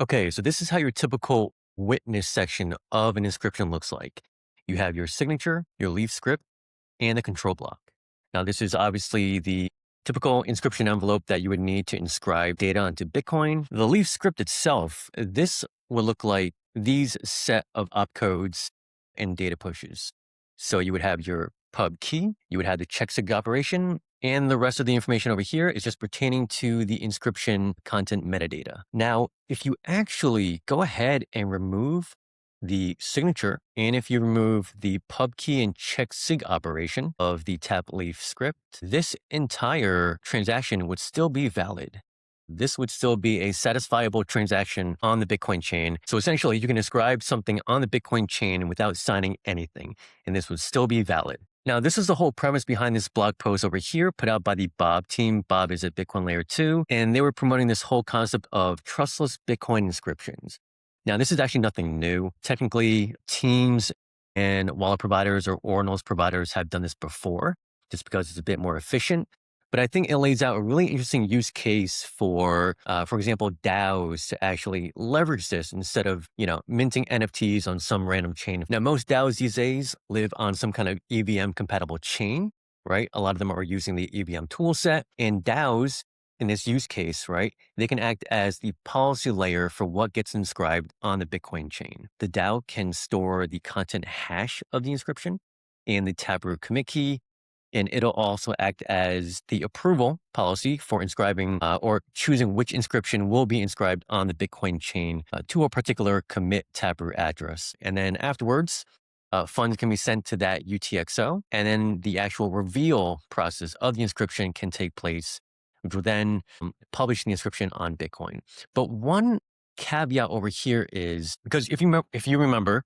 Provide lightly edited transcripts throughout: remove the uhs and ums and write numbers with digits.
Okay, so this is how your typical witness section of an inscription looks like. You have your signature, your leaf script, and the control block. Now, this is obviously the typical inscription envelope that you would need to inscribe data onto Bitcoin. The leaf script itself, this will look like these set of opcodes and data pushes. So you would have your pub key, you would have the checksig operation, and the rest of the information over here is just pertaining to the inscription content metadata. Now, if you actually go ahead and remove the signature, and if you remove the pub key and checksig operation of the tap leaf script, this entire transaction would still be valid. This would still be a satisfiable transaction on the Bitcoin chain. So essentially, you can inscribe something on the Bitcoin chain without signing anything, and this would still be valid. Now, this is the whole premise behind this blog post over here put out by the BOB team. BOB is at Bitcoin Layer 2, and they were promoting this whole concept of trustless Bitcoin inscriptions. Now, this is actually nothing new. Technically, teams and wallet providers or ordinals providers have done this before, just because it's a bit more efficient. But I think it lays out a really interesting use case for example, DAOs to actually leverage this instead of, minting NFTs on some random chain. Now, most DAOs these days live on some kind of EVM compatible chain, right? A lot of them are using the EVM toolset, and DAOs in this use case, right, they can act as the policy layer for what gets inscribed on the Bitcoin chain. The DAO can store the content hash of the inscription and the Taproot commit key, and it'll also act as the approval policy for inscribing or choosing which inscription will be inscribed on the Bitcoin chain to a particular commit Taproot address. And then afterwards, funds can be sent to that UTXO, and then the actual reveal process of the inscription can take place, which will then publish the inscription on Bitcoin. But one caveat over here is, because if you remember,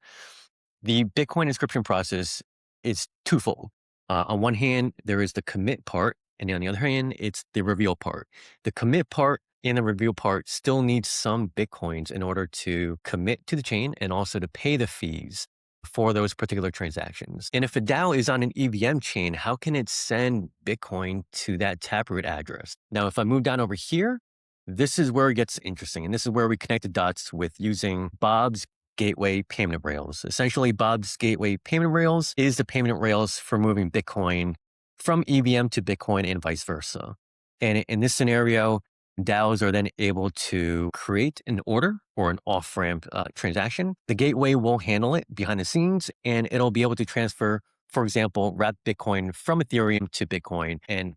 the Bitcoin inscription process is twofold. On one hand, there is the commit part, and on the other hand, it's the reveal part. The commit part and the reveal part still need some Bitcoins in order to commit to the chain and also to pay the fees for those particular transactions. And if a DAO is on an EVM chain, how can it send Bitcoin to that Taproot address? Now, if I move down over here, this is where it gets interesting. And this is where we connect the dots with using BOB's Gateway payment rails. Essentially, BOB's Gateway payment rails is the payment rails for moving Bitcoin from EVM to Bitcoin and vice versa. And in this scenario, DAOs are then able to create an order or an off-ramp transaction. The gateway will handle it behind the scenes, and it'll be able to transfer, for example, wrap Bitcoin from Ethereum to Bitcoin and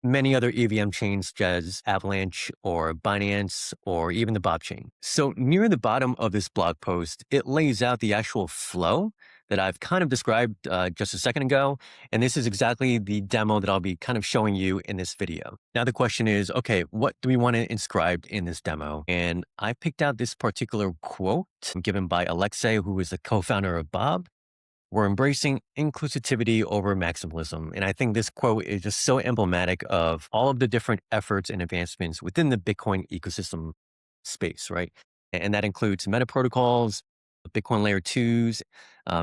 many other EVM chains such as Avalanche or Binance or even the BOB chain. So near the bottom of this blog post, it lays out the actual flow that I've kind of described just a second ago. And this is exactly the demo that I'll be kind of showing you in this video. Now the question is, okay, what do we want to inscribe in this demo? And I picked out this particular quote given by Alexei, who is the co-founder of BOB. We're embracing inclusivity over maximalism. And I think this quote is just so emblematic of all of the different efforts and advancements within the Bitcoin ecosystem space, right? And that includes meta protocols, Bitcoin layer 2s,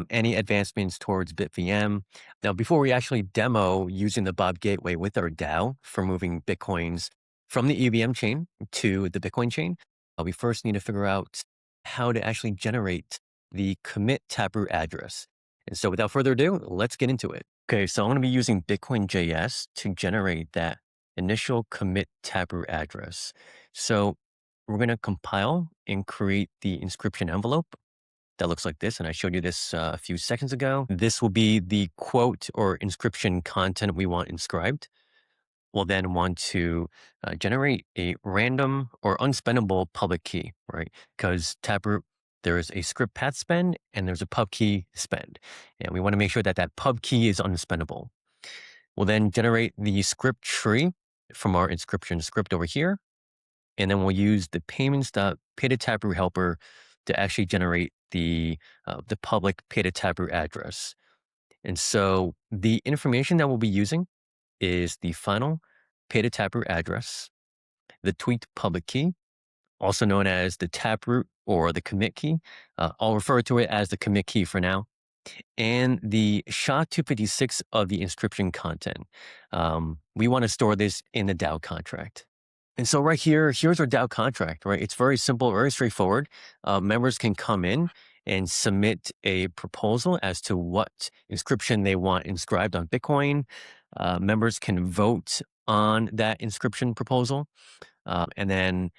any advancements towards BitVM. Now, before we actually demo using the BOB Gateway with our DAO for moving Bitcoins from the EVM chain to the Bitcoin chain, we first need to figure out how to actually generate the commit Taproot address. And so without further ado, let's get into it. Okay, so I'm going to be using Bitcoin.js to generate that initial commit Taproot address. So we're going to compile and create the inscription envelope that looks like this. And I showed you this a few seconds ago. This will be the quote or inscription content we want inscribed. We'll then want to generate a random or unspendable public key, right? Because Taproot, there is a script path spend and there's a pub key spend. And we want to make sure that that pub key is unspendable. We'll then generate the script tree from our inscription script over here. And then we'll use the payments.pay-to-Taproot helper to actually generate the public pay-to-Taproot address. And so the information that we'll be using is the final pay-to-Taproot address, the tweaked public key, also known as the Taproot or the commit key. I'll refer to it as the commit key for now, and the SHA-256 of the inscription content. We want to store this in the DAO contract. And so right here, here's our DAO contract, right? It's very simple, very straightforward. Members can come in and submit a proposal as to what inscription they want inscribed on Bitcoin. Members can vote on that inscription proposal. And then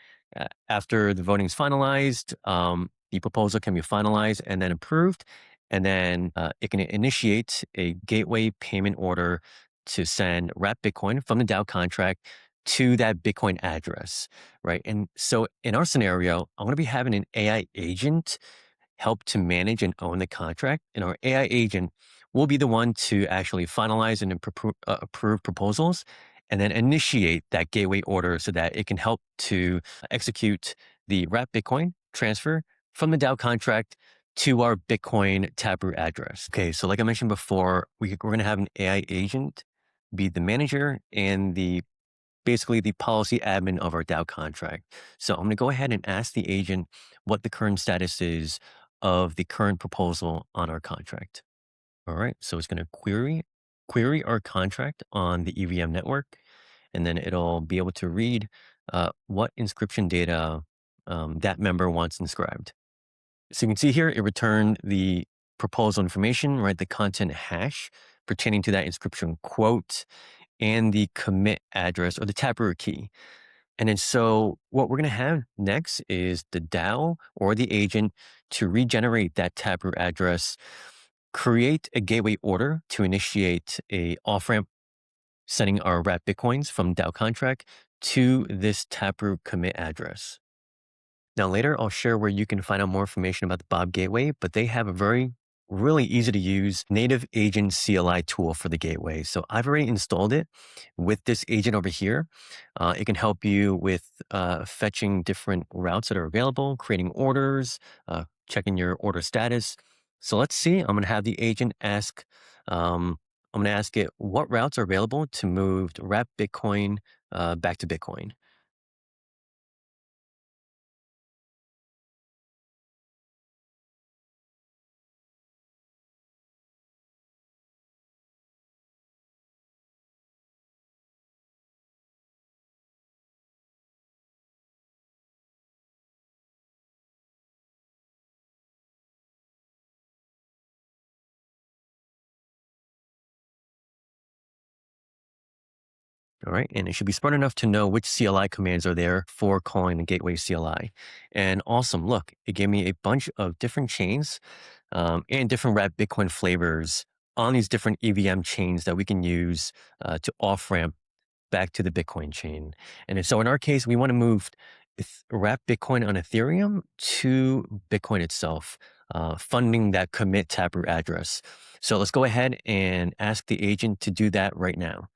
after the voting is finalized, the proposal can be finalized and then approved. And then it can initiate a gateway payment order to send wrapped Bitcoin from the DAO contract to that Bitcoin address, right? And so in our scenario, I'm going to be having an AI agent help to manage and own the contract. And our AI agent will be the one to actually finalize and approve proposals and then initiate that gateway order so that it can help to execute the wrapped Bitcoin transfer from the DAO contract to our Bitcoin Taproot address. Okay, so like I mentioned before, we're going to have an AI agent be the manager and basically the policy admin of our DAO contract. So I'm going to go ahead and ask the agent what the current status is of the current proposal on our contract. All right, so it's going to query our contract on the EVM network, and then it'll be able to read what inscription data that member wants inscribed. So you can see here, it returned the proposal information, right? The content hash pertaining to that inscription quote and the commit address or the Taproot key. And then so what we're going to have next is the DAO or the agent to regenerate that Taproot address, create a gateway order to initiate a off-ramp sending our wrapped Bitcoins from DAO contract to this Taproot commit address. Now later, I'll share where you can find out more information about the BOB Gateway, but they have a really easy to use native agent CLI tool for the gateway. So I've already installed it with this agent over here. It can help you with fetching different routes that are available, creating orders, checking your order status. So let's see, I'm going to have the agent ask, I'm going to ask it what routes are available to move wrapped Bitcoin back to Bitcoin. All right, and it should be smart enough to know which CLI commands are there for calling the gateway CLI. And awesome, look, it gave me a bunch of different chains and different wrapped Bitcoin flavors on these different EVM chains that we can use to off-ramp back to the Bitcoin chain. And so in our case, we want to move wrapped Bitcoin on Ethereum to Bitcoin itself, funding that commit Taproot address. So let's go ahead and ask the agent to do that right now.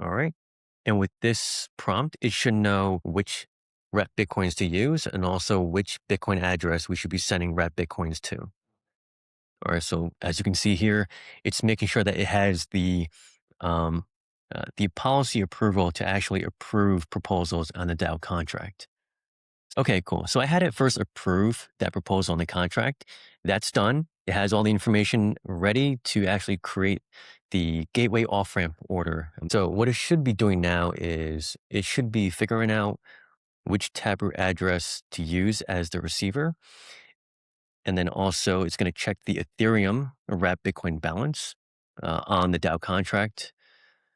All right. And with this prompt, it should know which wrapped Bitcoins to use and also which Bitcoin address we should be sending wrapped Bitcoins to. All right. So as you can see here, it's making sure that it has the policy approval to actually approve proposals on the DAO contract. Okay, cool. So I had it first approve that proposal on the contract. That's done. It has all the information ready to actually create the gateway off-ramp order. So what it should be doing now is it should be figuring out which Taproot address to use as the receiver. And then also it's going to check the Ethereum wrapped Bitcoin balance on the DAO contract.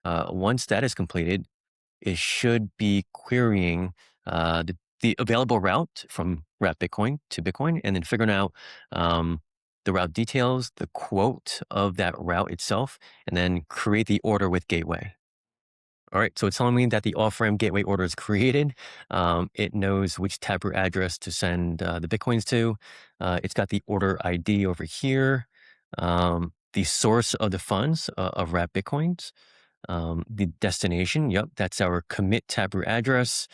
Once that is completed, it should be querying the available route from wrapped Bitcoin to Bitcoin, and then figuring out the route details, the quote of that route itself, and then create the order with gateway. All right, so it's telling me that the off-ramp gateway order is created. It knows which Taproot address to send the Bitcoins to. It's got the order ID over here, the source of the funds of wrapped Bitcoins. The destination, yep, that's our commit Taproot address.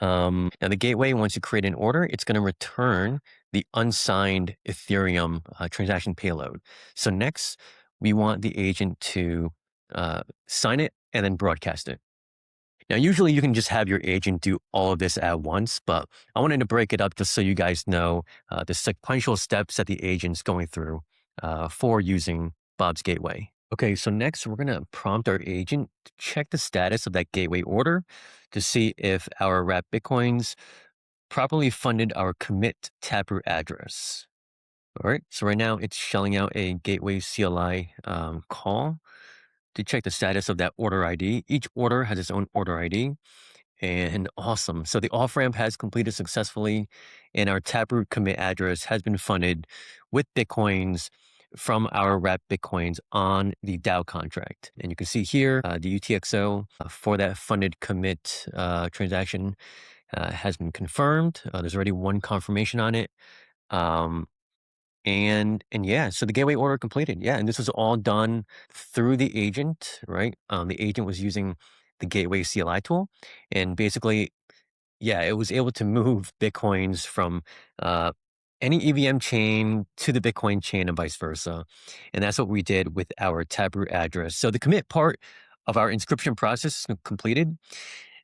Now the gateway, once you create an order, it's going to return the unsigned Ethereum transaction payload. So next, we want the agent to sign it and then broadcast it. Now, usually you can just have your agent do all of this at once, but I wanted to break it up just so you guys know the sequential steps that the agent's going through for using Bob's Gateway. Okay, so next we're going to prompt our agent to check the status of that gateway order to see if our wrapped Bitcoins properly funded our commit Taproot address. All right, so right now it's shelling out a gateway CLI call to check the status of that order ID. Each order has its own order ID. And awesome. So the off-ramp has completed successfully, and our Taproot commit address has been funded with Bitcoins from our wrapped Bitcoins on the DAO contract. And you can see here, the UTXO for that funded commit transaction has been confirmed. There's already one confirmation on it. And yeah, so the gateway order completed. Yeah, and this was all done through the agent, right? The agent was using the gateway CLI tool, and basically, yeah, it was able to move Bitcoins from any EVM chain to the Bitcoin chain and vice versa. And that's what we did with our Taproot address. So the commit part of our inscription process is completed.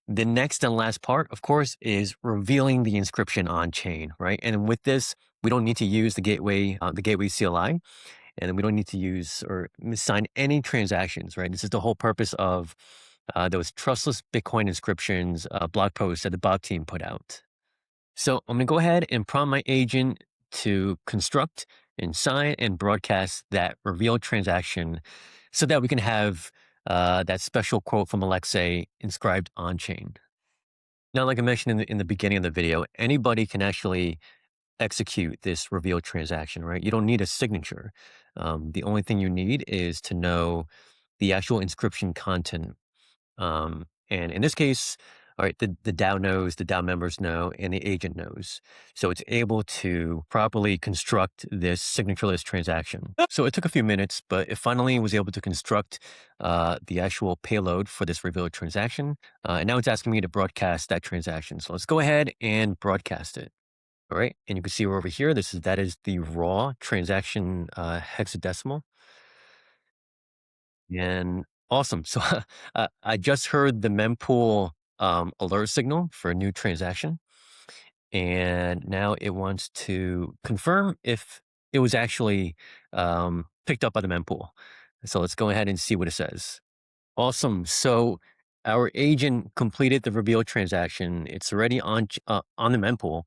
The next and last part, of course, is revealing the inscription on chain, right? And with this, we don't need to use the gateway CLI, and we don't need to use or sign any transactions, right? This is the whole purpose of those trustless Bitcoin inscriptions blog posts that the Bob team put out. So I'm going to go ahead and prompt my agent to construct and sign and broadcast that reveal transaction so that we can have that special quote from Alexei inscribed on chain. Now, like I mentioned in the beginning of the video, anybody can actually execute this reveal transaction, right? You don't need a signature. The only thing you need is to know the actual inscription content. And in this case, all right, the DAO knows, the DAO members know, and the agent knows. So it's able to properly construct this signatureless transaction. So it took a few minutes, but it finally was able to construct the actual payload for this revealed transaction. And now it's asking me to broadcast that transaction. So let's go ahead and broadcast it. All right, and you can see over here, that is the raw transaction hexadecimal. And awesome. So I just heard the mempool alert signal for a new transaction. And now it wants to confirm if it was actually picked up by the mempool. So let's go ahead and see what it says. Awesome. So our agent completed the reveal transaction. It's already on the mempool.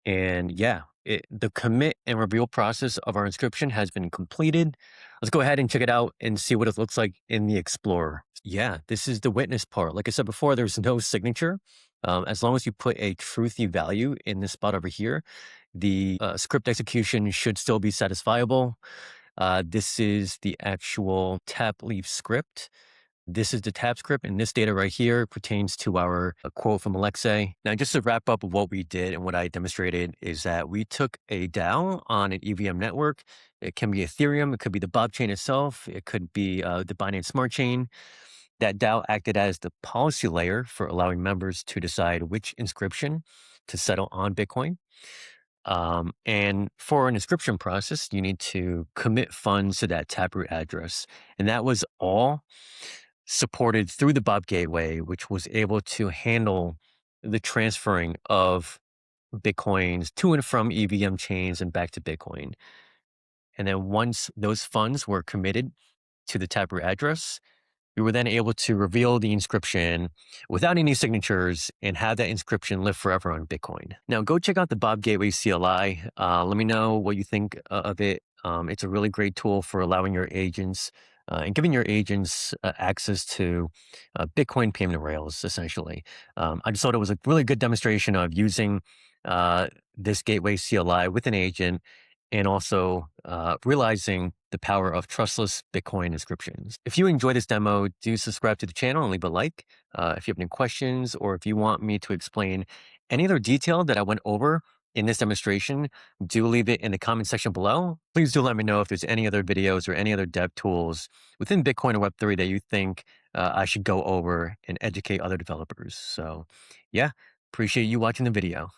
And yeah, the commit and reveal process of our inscription has been completed. Let's go ahead and check it out and see what it looks like in the Explorer. Yeah, this is the witness part. Like I said before, there's no signature. As long as you put a truthy value in this spot over here, the script execution should still be satisfiable. This is the actual tap leaf script. This is the tap script, and this data right here pertains to our quote from Alexei. Now, just to wrap up what we did and what I demonstrated is that we took a DAO on an EVM network. It can be Ethereum, it could be the Bob chain itself, it could be the Binance Smart Chain. That DAO acted as the policy layer for allowing members to decide which inscription to settle on Bitcoin. And for an inscription process, you need to commit funds to that Taproot address. And that was all supported through the Bob Gateway, which was able to handle the transferring of Bitcoins to and from EVM chains and back to Bitcoin. And then once those funds were committed to the Taproot address, we were then able to reveal the inscription without any signatures and have that inscription live forever on Bitcoin. Now, go check out the Bob Gateway CLI. Let me know what you think of it. It's a really great tool for allowing your agents and giving your agents access to Bitcoin payment rails, essentially. I just thought it was a really good demonstration of using this Gateway CLI with an agent and also realizing the power of trustless Bitcoin inscriptions. If you enjoy this demo, do subscribe to the channel and leave a like. If you have any questions or if you want me to explain any other detail that I went over in this demonstration, do leave it in the comment section below. Please do let me know if there's any other videos or any other dev tools within Bitcoin or Web3 that you think I should go over and educate other developers. So yeah, appreciate you watching the video.